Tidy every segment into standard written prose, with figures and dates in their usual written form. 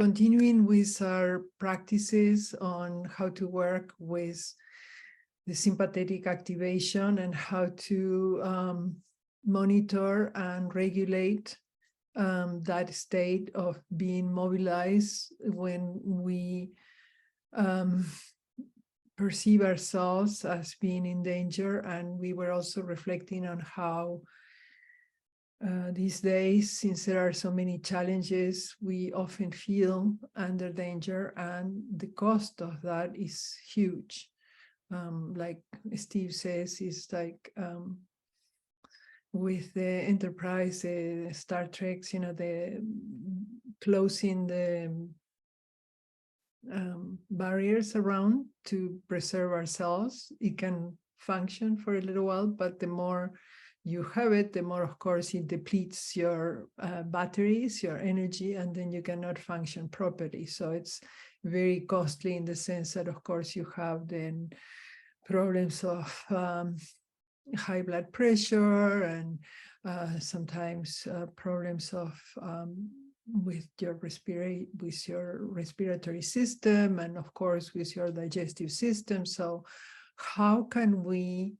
continuing with our practices on how to work with the sympathetic activation and how to monitor and regulate that state of being mobilized when we perceive ourselves as being in danger. And we were also reflecting on how these days, since there are so many challenges, we often feel under danger, and the cost of that is huge. Like Steve says, it's like with the Enterprise, Star Trek, the closing the barriers around to preserve ourselves. It can function for a little while, but the more you have it, the more, of course, it depletes your batteries, your energy, and then you cannot function properly. So it's very costly in the sense that, of course, you have then problems of high blood pressure and sometimes problems of with your respiratory system, and of course with your digestive system. So how can we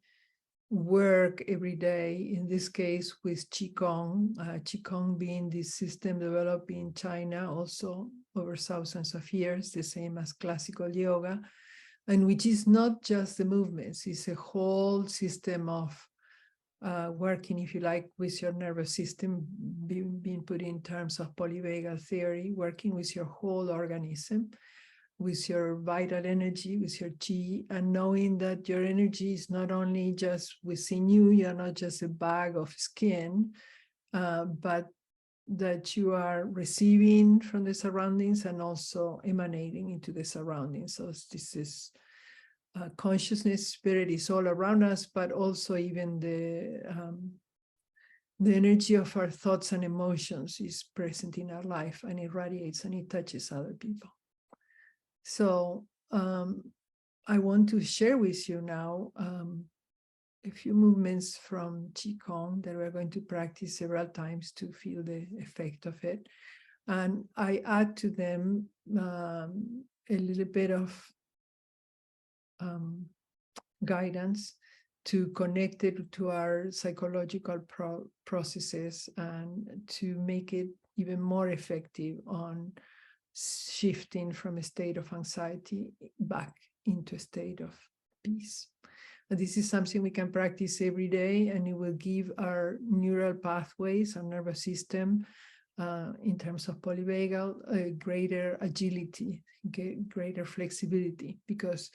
work every day, in this case with Qigong, Qigong being this system developed in China also over thousands of years, the same as classical yoga, and which is not just the movements, it's a whole system of working, if you like, with your nervous system, being put in terms of polyvagal theory, working with your whole organism, with your vital energy, with your chi, and knowing that your energy is not only just within you, you're not just a bag of skin, but that you are receiving from the surroundings and also emanating into the surroundings. So this is consciousness, spirit is all around us, but also even the energy of our thoughts and emotions is present in our life, and it radiates and it touches other people. So I want to share with you now a few movements from Qigong that we're going to practice several times to feel the effect of it. And I add to them a little bit of guidance to connect it to our psychological processes and to make it even more effective on shifting from a state of anxiety back into a state of peace. And this is something we can practice every day, and it will give our neural pathways, our nervous system, in terms of polyvagal, greater agility, greater flexibility, because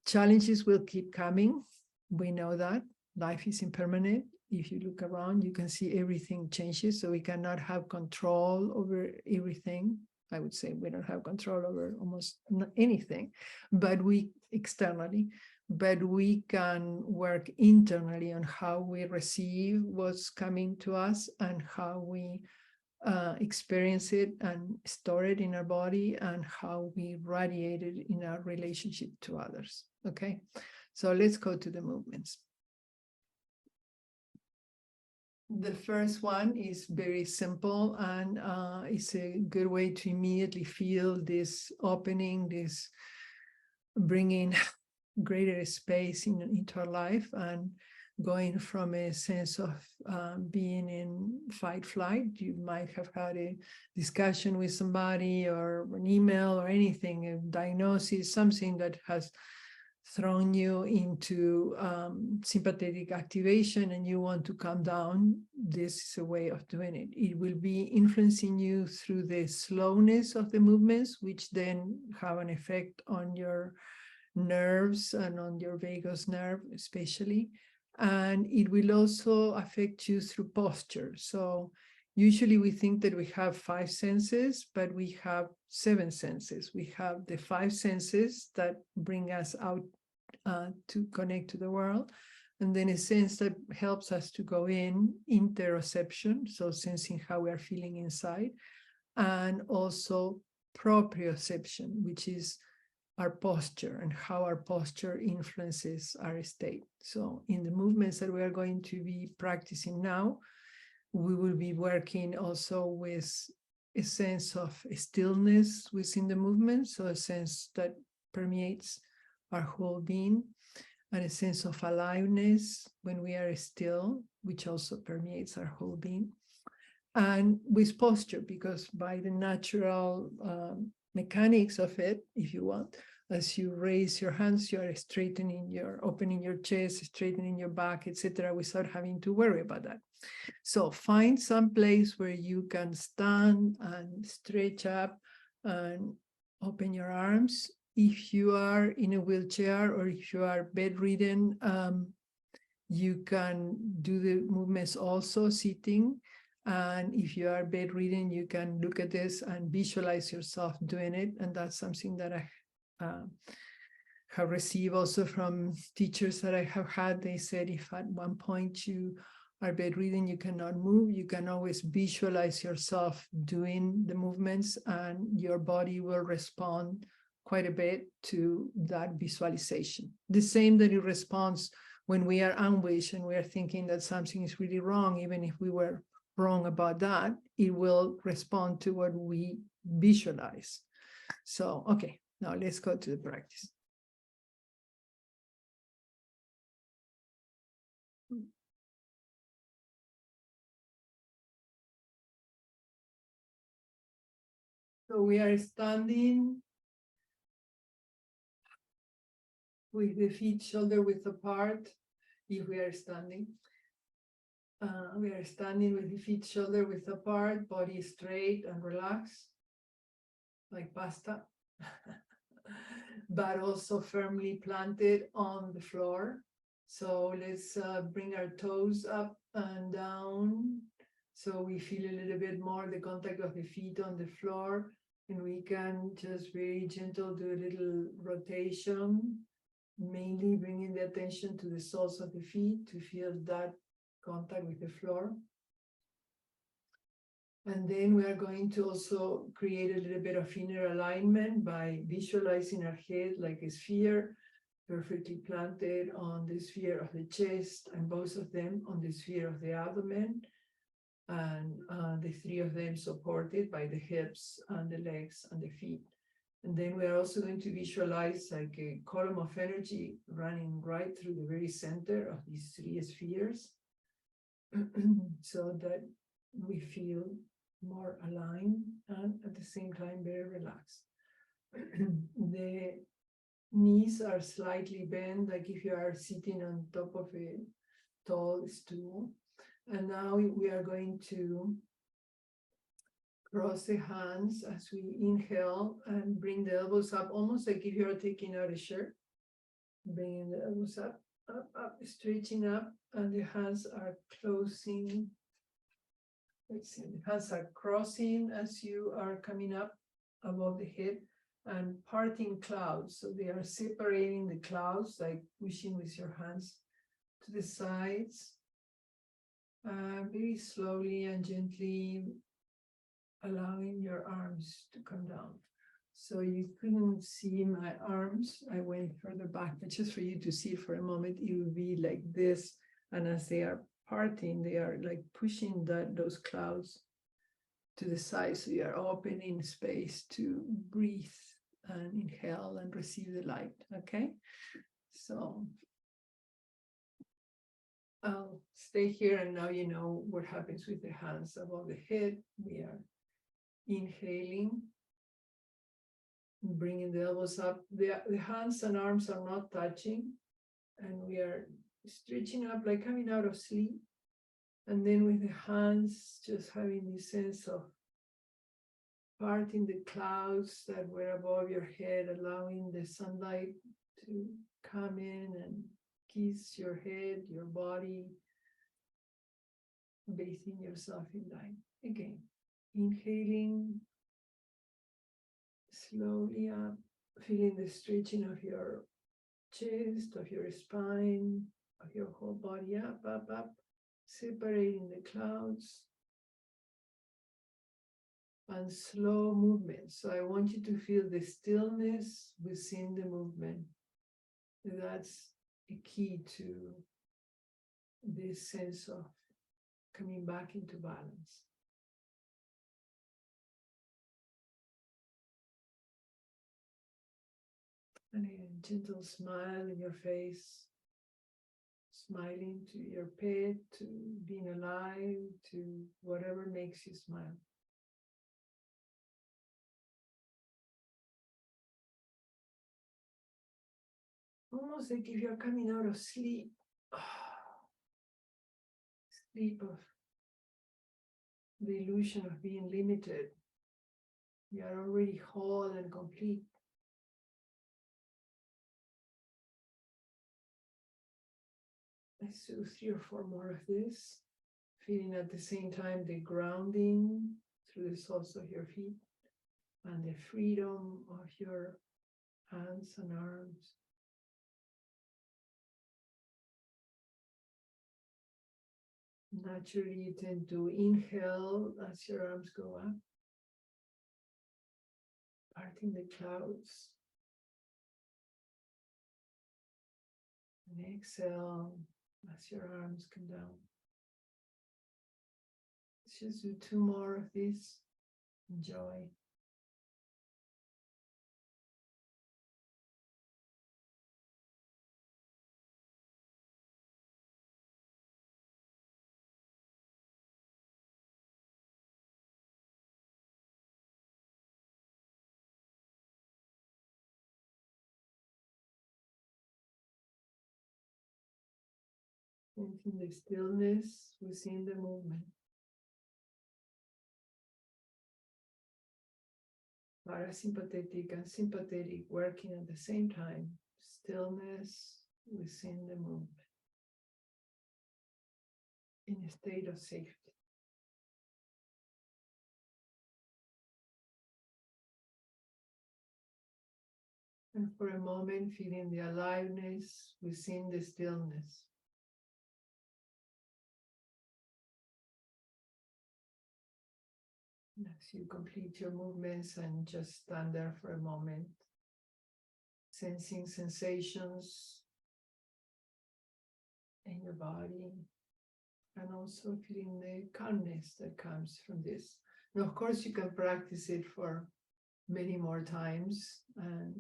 challenges will keep coming. We know that life is impermanent. If you look around, you can see everything changes. So we cannot have control over everything. I would say we don't have control over almost anything, but we externally, but we can work internally on how we receive what's coming to us and how we experience it and store it in our body and how we radiate it in our relationship to others. Okay, so let's go to the movements. The first one is very simple, and it's a good way to immediately feel this opening, this bringing greater space into our life and going from a sense of being in fight flight. You might have had a discussion with somebody or an email or anything, a diagnosis, something that has thrown you into sympathetic activation and you want to calm down. This is a way of doing it. It will be influencing you through the slowness of the movements, which then have an effect on your nerves and on your vagus nerve especially. And it will also affect you through posture. So usually we think that we have 5 senses, but we have 7 senses. We have the 5 senses that bring us out to connect to the world. And then a sense that helps us to go in, interoception, so sensing how we are feeling inside. And also proprioception, which is our posture and how our posture influences our state. So in the movements that we are going to be practicing now, we will be working also with a sense of stillness within the movement, so a sense that permeates our whole being, and a sense of aliveness when we are still, which also permeates our whole being. And with posture, because by the natural mechanics of it, if you want, as you raise your hands, you are straightening opening your chest, straightening your back, etc., without having to worry about that. So find some place where you can stand and stretch up and open your arms. If you are in a wheelchair or if you are bedridden, you can do the movements also sitting. And if you are bedridden, you can look at this and visualize yourself doing it. And that's something that I have received also from teachers that I have had. They said if at one point you are bedridden, you cannot move, you can always visualize yourself doing the movements and your body will respond quite a bit to that visualization. The same that it responds when we are anguished and we are thinking that something is really wrong, even if we were wrong about that, it will respond to what we visualize. So, okay, now let's go to the practice. So we are standing with the feet shoulder width apart, if we are standing. We are standing with the feet shoulder width apart, body straight and relaxed, like pasta, but also firmly planted on the floor. So let's bring our toes up and down, so we feel a little bit more the contact of the feet on the floor, and we can just very gentle do a little rotation, mainly bringing the attention to the soles of the feet to feel that contact with the floor. And then we are going to also create a little bit of inner alignment by visualizing our head like a sphere, perfectly planted on the sphere of the chest, and both of them on the sphere of the abdomen, and the three of them supported by the hips and the legs and the feet. And then we are also going to visualize like a column of energy running right through the very center of these three spheres, so that we feel more aligned and at the same time very relaxed. The knees are slightly bent, like if you are sitting on top of a tall stool. And now we are going to cross the hands as we inhale and bring the elbows up, almost like if you're taking out a shirt. Bringing the elbows up, up, up, stretching up, and the hands are closing. Let's see, the hands are crossing as you are coming up above the head, and parting clouds. So they are separating the clouds, like pushing with your hands to the sides. Very slowly and gently allowing your arms to come down. So you couldn't see my arms. I went further back, but just for you to see for a moment, it would be like this. And as they are parting, they are like pushing those clouds to the side. So you are opening space to breathe and inhale and receive the light. Okay. So I'll stay here, and now you know what happens with the hands above the head. We are inhaling, bringing the elbows up. The hands and arms are not touching, and we are stretching up like coming out of sleep. And then with the hands, just having this sense of parting the clouds that were above your head, allowing the sunlight to come in and kiss your head, your body, bathing yourself in light. Again, inhaling slowly up, feeling the stretching of your chest, of your spine, of your whole body, up, up, up, separating the clouds, and slow movement. So I want you to feel the stillness within the movement. That's a key to this sense of coming back into balance. And a gentle smile in your face, smiling to your pet, to being alive, to whatever makes you smile. Almost like if you're coming out of sleep, sleep of the illusion of being limited. You are already whole and complete. Let's do 3 or 4 more of this, feeling at the same time the grounding through the soles of your feet and the freedom of your hands and arms. Naturally, you tend to inhale as your arms go up, parting the clouds. And exhale as your arms come down. Let's just do 2 more of this. Enjoy. Sensing the stillness within the movement. Parasympathetic and sympathetic working at the same time. Stillness within the movement. In a state of safety. And for a moment, feeling the aliveness within the stillness. As you complete your movements and just stand there for a moment, sensing sensations in your body, and also feeling the calmness that comes from this. And of course, you can practice it for many more times, and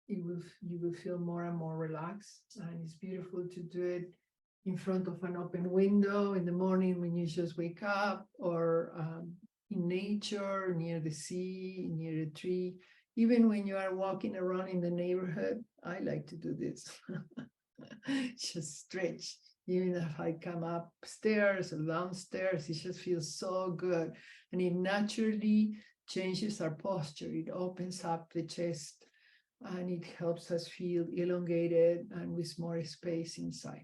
you will feel more and more relaxed. And it's beautiful to do it in front of an open window in the morning when you just wake up, or in nature, near the sea, near a tree. Even when you are walking around in the neighborhood, I like to do this. Just stretch. Even if I come upstairs or downstairs, it just feels so good. And it naturally changes our posture. It opens up the chest and it helps us feel elongated and with more space inside.